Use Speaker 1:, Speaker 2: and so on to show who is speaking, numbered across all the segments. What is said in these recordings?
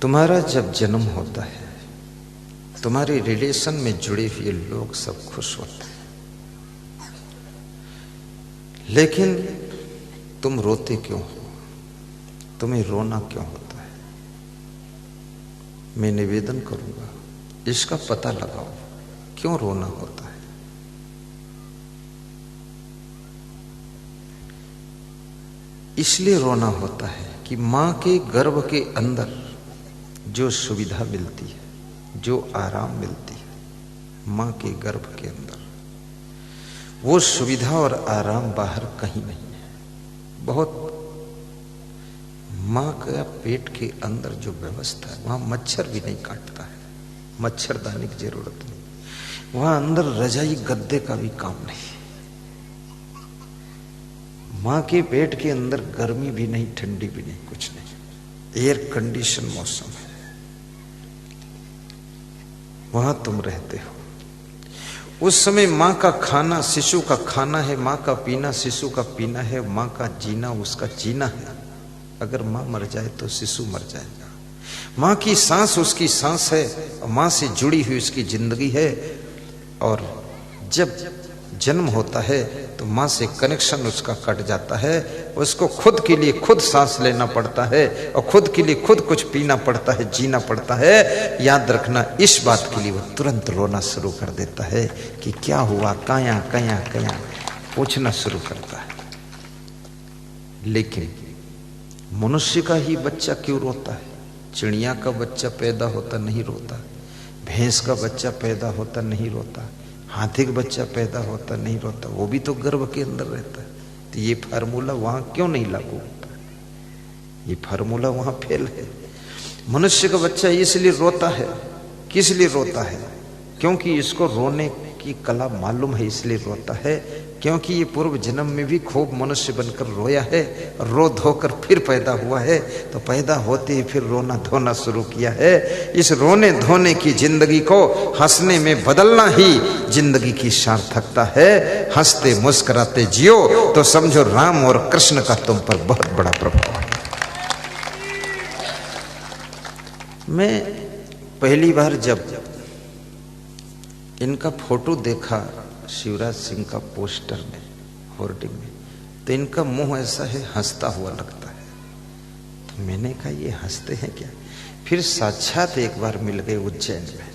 Speaker 1: तुम्हारा जब जन्म होता है, तुम्हारे रिलेशन में जुड़े हुए लोग सब खुश होते हैं, लेकिन तुम रोते क्यों हो? तुम्हें रोना क्यों होता है? मैं निवेदन करूंगा, इसका पता लगाओ, क्यों रोना होता है। इसलिए रोना होता है कि मां के गर्भ के अंदर जो सुविधा मिलती है, जो आराम मिलती है मां के गर्भ के अंदर, वो सुविधा और आराम बाहर कहीं नहीं है। बहुत मां का पेट के अंदर जो व्यवस्था है, वहां मच्छर भी नहीं काटता है, मच्छरदानी की जरूरत नहीं, वहां अंदर रजाई गद्दे का भी काम नहीं। मां के पेट के अंदर गर्मी भी नहीं, ठंडी भी नहीं, कुछ नहीं, एयर कंडीशन मौसम है, वहां तुम रहते हो। उस समय मां का खाना शिशु का खाना है, मां का पीना शिशु का पीना है, मां का जीना उसका जीना है। अगर मां मर जाए तो शिशु मर जाएगा। मां की सांस उसकी सांस है, और मां से जुड़ी हुई उसकी जिंदगी है। और जब जन्म होता है तो मां से कनेक्शन उसका कट जाता है, उसको खुद के लिए खुद सांस लेना पड़ता है, और खुद के लिए खुद कुछ पीना पड़ता है, जीना पड़ता है। याद रखना, इस बात के लिए वो तुरंत रोना शुरू कर देता है कि क्या हुआ, कया कया कया पूछना शुरू करता है। लेकिन मनुष्य का ही बच्चा क्यों रोता है? चिड़िया का बच्चा पैदा होता नहीं रोता, भैंस का बच्चा पैदा होता नहीं रोता, हाथी का बच्चा पैदा होता नहीं रोता, वो भी तो गर्भ के अंदर रहता है। तो ये फार्मूला वहां क्यों नहीं लागू होता? ये फार्मूला वहां फेल है। मनुष्य का बच्चा इसलिए रोता है, किस लिए रोता है? क्योंकि इसको रोने की कला मालूम है, इसलिए रोता है। क्योंकि ये पूर्व जन्म में भी खूब मनुष्य बनकर रोया है, रो धोकर फिर पैदा हुआ है, तो पैदा होते ही फिर रोना धोना शुरू किया है। इस रोने धोने की जिंदगी को हंसने में बदलना ही जिंदगी की सार्थकता है। हंसते मुस्कुराते जियो तो समझो राम और कृष्ण का तुम पर बहुत बड़ा प्रभाव है। मैं पहली बार जब इनका फोटो देखा शिवराज सिंह का पोस्टर में, होर्डिंग में, तो इनका मुंह ऐसा है, हंसता हुआ लगता है। तो मैंने कहा ये हंसते हैं क्या? फिर साक्षात एक बार मिल गए उज्जैन में,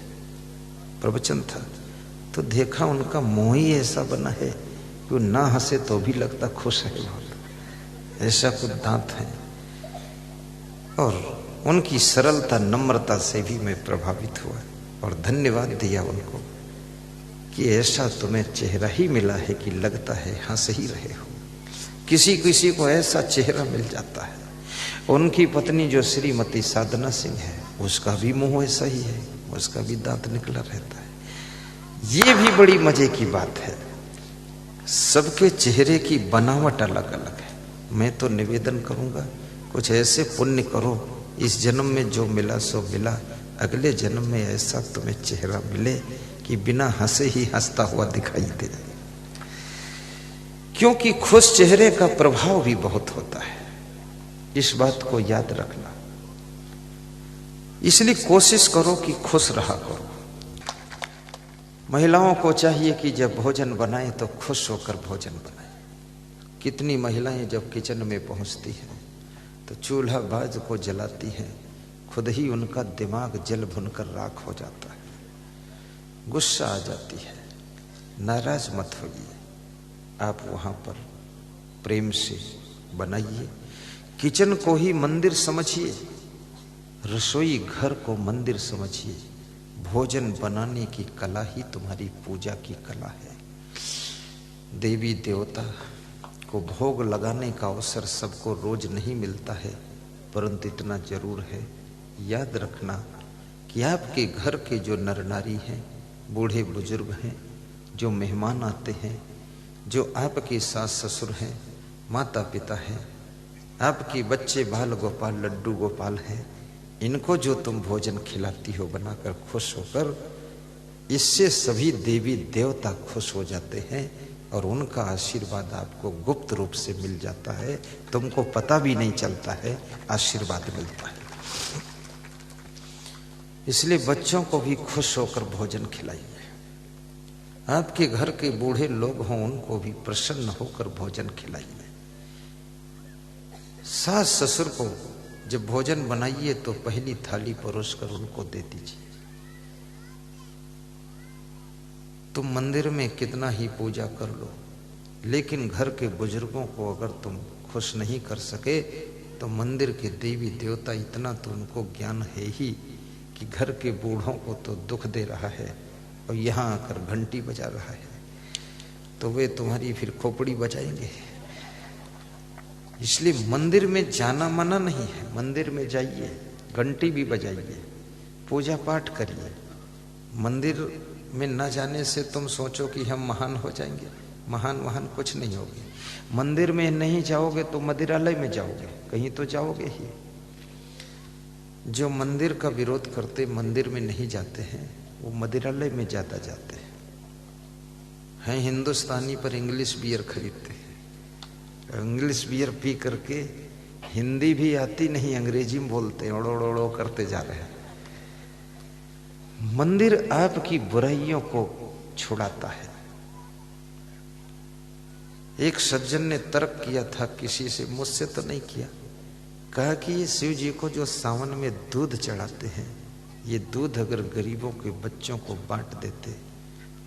Speaker 1: प्रवचन था, तो देखा उनका मुंह ही ऐसा बना है कि वो ना हंसे तो भी लगता खुश है बहुत, ऐसा कुछ दांत है। और उनकी सरलता नम्रता से भी मैं प्रभावित हुआ और धन्यवाद दिया उनको कि ऐसा तुम्हें चेहरा ही मिला है कि लगता है हंस ही रहे हो। किसी किसी को ऐसा चेहरा मिल जाता है। उनकी पत्नी जो श्रीमती साधना सिंह है, उसका भी मुंह ऐसा ही है, उसका भी दांत निकला रहता है। ये भी बड़ी मजे की बात है, सबके चेहरे की बनावट अलग अलग है। मैं तो निवेदन करूंगा, कुछ ऐसे पुण्य करो, इस जन्म में जो मिला सो मिला, अगले जन्म में ऐसा तुम्हें चेहरा मिले कि बिना हंसे ही हंसता हुआ दिखाई दे। क्योंकि खुश चेहरे का प्रभाव भी बहुत होता है, इस बात को याद रखना। इसलिए कोशिश करो कि खुश रहा करो। महिलाओं को चाहिए कि जब भोजन बनाए तो खुश होकर भोजन बनाए। कितनी महिलाएं जब किचन में पहुंचती हैं तो चूल्हा बाज को जलाती हैं, खुद ही उनका दिमाग जल भुनकर राख हो जाता है, गुस्सा आ जाती है। नाराज मत होइए, आप वहां पर प्रेम से बनाइए। किचन को ही मंदिर समझिए, रसोई घर को मंदिर समझिए। भोजन बनाने की कला ही तुम्हारी पूजा की कला है। देवी देवता को भोग लगाने का अवसर सबको रोज नहीं मिलता है, परंतु इतना जरूर है, याद रखना कि आपके घर के जो नर नारी हैं, बूढ़े बुजुर्ग हैं, जो मेहमान आते हैं, जो आपके सास ससुर हैं, माता पिता हैं, आपके बच्चे बाल गोपाल लड्डू गोपाल हैं, इनको जो तुम भोजन खिलाती हो बनाकर खुश होकर, इससे सभी देवी देवता खुश हो जाते हैं और उनका आशीर्वाद आपको गुप्त रूप से मिल जाता है, तुमको पता भी नहीं चलता है, आशीर्वाद मिलता है। इसलिए बच्चों को भी खुश होकर भोजन खिलाइए। आपके घर के बूढ़े लोग हों उनको भी प्रसन्न होकर भोजन खिलाइए। सास ससुर को जब भोजन बनाइए तो पहली थाली परोसकर उनको दे दीजिए। तुम मंदिर में कितना ही पूजा कर लो, लेकिन घर के बुजुर्गों को अगर तुम खुश नहीं कर सके तो मंदिर के देवी देवता इतना तो उनको ज्ञान है ही कि घर के बूढ़ों को तो दुख दे रहा है और यहाँ आकर घंटी बजा रहा है, तो वे तुम्हारी फिर खोपड़ी बजाएंगे। इसलिए मंदिर में जाना मना नहीं है, मंदिर में जाइए, घंटी भी बजाइए, पूजा पाठ करिए। मंदिर में न जाने से तुम सोचो कि हम महान हो जाएंगे, महान कुछ नहीं होगे। मंदिर में नहीं जाओगे तो मदिरालय में जाओगे, कहीं तो जाओगे ही। जो मंदिर का विरोध करते मंदिर में नहीं जाते हैं वो मदिरालय में ज्यादा जाते हैं हिंदुस्तानी पर इंग्लिश बियर खरीदते हैं। इंग्लिश बियर पी करके हिंदी भी आती नहीं, अंग्रेजी में बोलते हैं, ओड़ो करते जा रहे हैं। मंदिर आपकी बुराइयों को छुड़ाता है। एक सज्जन ने तर्क किया था किसी से, मुझसे तो नहीं किया, कहा कि ये शिव जी को जो सावन में दूध चढ़ाते हैं, ये दूध अगर गरीबों के बच्चों को बांट देते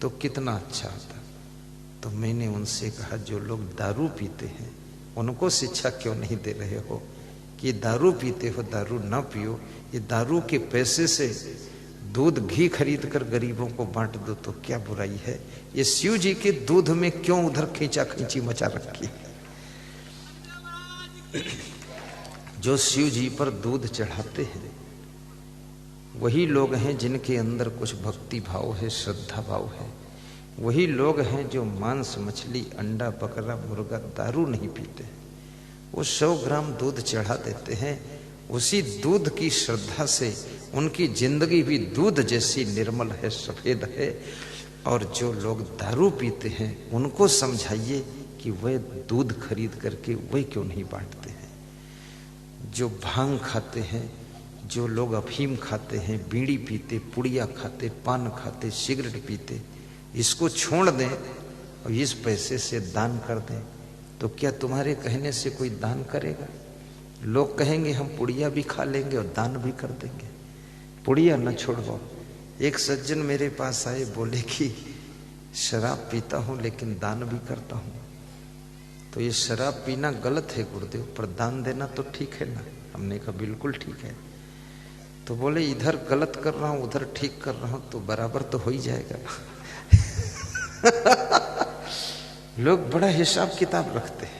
Speaker 1: तो कितना अच्छा होता। तो मैंने उनसे कहा, जो लोग दारू पीते हैं उनको शिक्षा क्यों नहीं दे रहे हो कि दारू पीते हो, दारू ना पियो, ये दारू के पैसे से दूध घी खरीद कर गरीबों को बांट दो तो क्या बुराई है। ये शिव जी के दूध में क्यों उधर खींचा खींची मचा रखी है। जो शिव जी पर दूध चढ़ाते हैं वही लोग हैं जिनके अंदर कुछ भक्ति भाव है, श्रद्धा भाव है। वही लोग हैं जो मांस मछली अंडा बकरा मुर्गा दारू नहीं पीते। वो 100 ग्राम दूध चढ़ा देते हैं, उसी दूध की श्रद्धा से उनकी जिंदगी भी दूध जैसी निर्मल है, सफेद है। और जो लोग दारू पीते हैं उनको समझाइए कि वे दूध खरीद करके वे क्यों नहीं बांटते हैं। जो भांग खाते हैं, जो लोग अफीम खाते हैं, बीड़ी पीते, पुड़िया खाते, पान खाते, सिगरेट पीते, इसको छोड़ दें और इस पैसे से दान कर दें। तो क्या तुम्हारे कहने से कोई दान करेगा? लोग कहेंगे हम पुड़िया भी खा लेंगे और दान भी कर देंगे, पुड़िया न छोड़वाओ। एक सज्जन मेरे पास आए, बोले कि शराब पीता हूं लेकिन दान भी करता हूं। तो ये शराब पीना गलत है गुरुदेव, पर दान देना तो ठीक है ना? हमने कहा बिल्कुल ठीक है। तो बोले इधर गलत कर रहा हूं उधर ठीक कर रहा हूं तो बराबर तो हो ही जाएगा। लोग बड़ा हिसाब किताब रखते हैं।